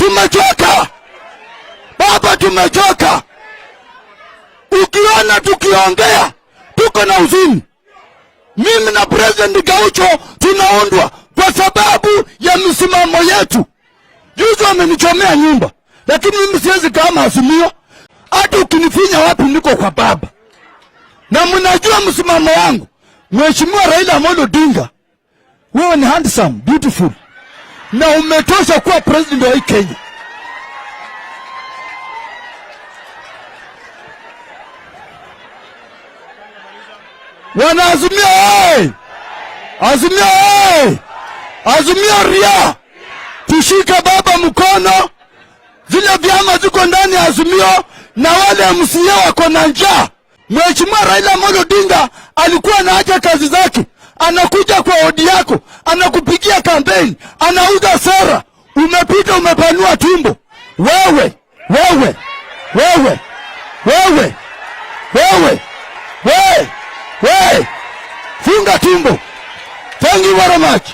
tumechoka. Baba, tumechoka. Ukiona tukiongea tuko na huzuni. Mimi na President Gaucho tunaondwa kwa sababu ya msimamo yetu. Juzi wamenichomea nyumba, lakini mimi siwezi kama Azimio. Hata ukinifinya wapi niko kwa baba. Na mnajua msimamo wangu. Mheshimiwa Raila Odinga, wewe ni handsome, beautiful. Na umetosha kuwa president wa Kenya. Wana Azimio oi! Azimio oi! Azimio ria! Tushike baba mkono. Zile vyama ziko ndani ya Azimio na wale MCA wako na njaa. Mheshimiwa Raila Odinga alikuwa anaacha kazi zake, anakuja kwa odi yako, anakupigia kampeni, anauza sera. Umepita umepanua tumbo. Wewe funga tumbo. Thank you very much.